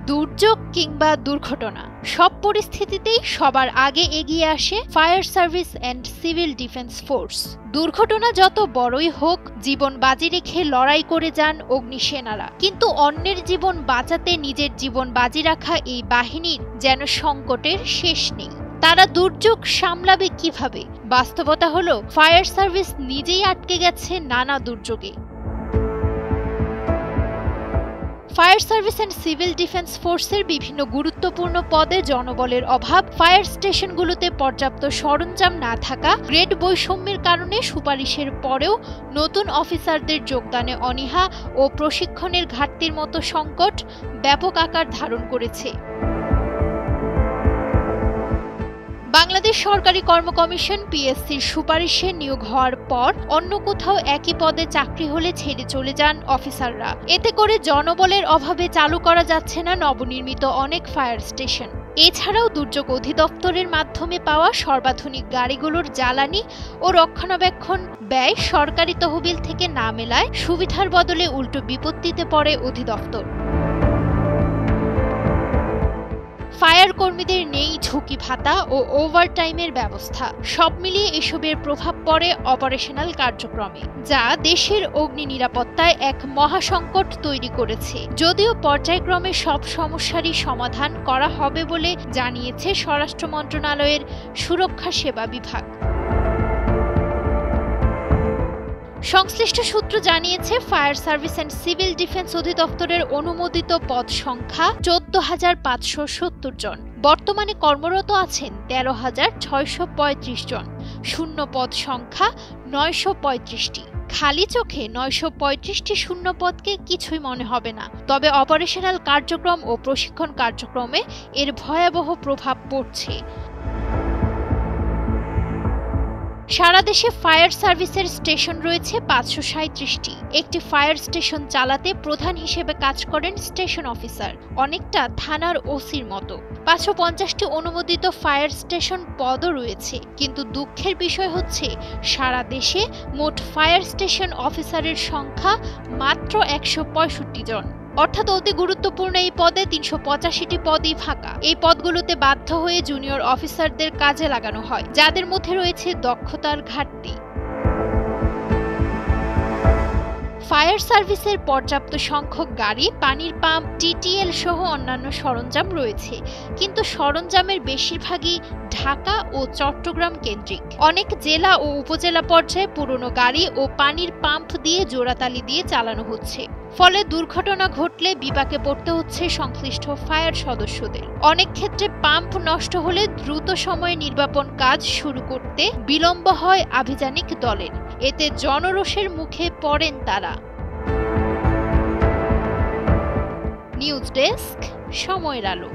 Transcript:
দুর্যোগ কিংবা দুর্ঘটনা সব পরিস্থিতিতেই সবার আগে এগিয়ে আসে fire service and civil defence force. দুর্ঘটনা যত বড়ই হোক, জীবন বাজি রেখে লড়াই করে যান অগ্নিসেনারা। কিন্তু অন্যের জীবন বাঁচাতে নিজের জীবন বাজি রাখা এই বাহিনীর যেন সংকটের শেষ নেই। তারা দুর্যোগ সামলাবে কিভাবে? বাস্তবতা হলো ফায়ার সার্ভিস নিজেই আটকে গেছে নানা দুর্যোগে। Fire service and civil defence ফোর্সের বিভিন্ন গুরুত্বপূর্ণ পদে জনবলের অভাব, ফায়ার স্টেশনগুলোতে পর্যাপ্ত সরঞ্জাম না থাকা, গ্রেড বৈষম্যের কারণে সুপারিশের পরেও নতুন অফিসারদের যোগদানে অনীহা ও প্রশিক্ষণের ঘাটতির মতো সংকট ব্যাপক আকার ধারণ করেছে। বাংলাদেশ সরকারি কর্ম কমিশন পিএসসির সুপারিশে নিয়োগ হওয়ার পর অন্য কোথাও একই পদে চাকরি হলে ছেড়ে চলে যান অফিসাররা। এতে করে জনবলের অভাবে চালু করা যাচ্ছে না নবনির্মিত অনেক ফায়ার স্টেশন। এছাড়াও দুর্যোগ অধিদপ্তরের মাধ্যমে পাওয়া সর্বাধুনিক গাড়িগুলোর জ্বালানি ও রক্ষণাবেক্ষণ ব্যয় সরকারি তহবিল থেকে না মেলায় সুবিধার বদলে উল্টো বিপত্তিতে পড়ে অধিদপ্তর। ফায়ার কর্মীদের নেই ঝুঁকি ভাতা ও ওভারটাইমের ব্যবস্থা। সব মিলিয়ে এসবের প্রভাব পড়ে অপারেশনাল কার্যক্রমে, যা দেশের অগ্নি নিরাপত্তায় এক মহাসংকট তৈরি করেছে। যদিও পর্যায়ক্রমে সব সমস্যারই সমাধান করা হবে বলে জানিয়েছে স্বরাষ্ট্র মন্ত্রণালয়ের সুরক্ষা সেবা বিভাগ। সংশ্লিষ্ট সূত্র জানিয়েছে, fire service and civil defence অধিদপ্তরের অনুমোদিত পদ সংখ্যা 14,570 জন। বর্তমানে কর্মরত আছেন 13,635 জন। শূন্য পদ সংখ্যা 935টি। খালি চোখে 935টি শূন্য পদকে কিছুই মনে হবে না, তবে অপারেশনাল কার্যক্রম ও প্রশিক্ষণ কার্যক্রমে এর ভয়াবহ প্রভাব পড়ছে। সারা দেশে ফায়ার সার্ভিসের স্টেশন রয়েছে 537টি। একটি ফায়ার স্টেশন চালাতে প্রধান হিসেবে কাজ করেন স্টেশন অফিসার, অনেকটা থানার ওসির মতো। 550টি অনুমোদিত ফায়ার স্টেশন পদও রয়েছে। কিন্তু দুঃখের বিষয় হচ্ছে, সারা দেশে মোট ফায়ার স্টেশন অফিসারের সংখ্যা মাত্র 165 জন। অর্থাৎ অতি গুরুত্বপূর্ণ এই পদে 385টি পদই ফাঁকা। এই পদগুলোতে বাধ্য হয়ে জুনিয়র অফিসারদের কাজে লাগানো হয়, যাদের মধ্যে রয়েছে দক্ষতার ঘাটতি। ফায়ার সার্ভিসের পর্যাপ্ত সংখ্যক গাড়ি, পানির পাম্প, টিটিএল সহ অন্যান্য সরঞ্জাম রয়েছে, কিন্তু সরঞ্জামের বেশিরভাগই ঢাকা ও চট্টগ্রাম কেন্দ্রিক। অনেক জেলা ও উপজেলা পর্যায়ে পুরনো গাড়ি ও পানির পাম্প দিয়ে জোড়াতালি দিয়ে চালানো হচ্ছে। ফলে দুর্ঘটনা ঘটলে বিপাকে পড়তে হচ্ছে সংশ্লিষ্ট ফায়ার সদস্যদের। অনেক ক্ষেত্রে পাম্প নষ্ট হলে দ্রুত সময়ে নির্বাপন কাজ শুরু করতে বিলম্ব হয় আভিযানিক দলের। এতে জনরোষের মুখে পড়েন তারা। নিউজ ডেস্ক, সময়ের আলো।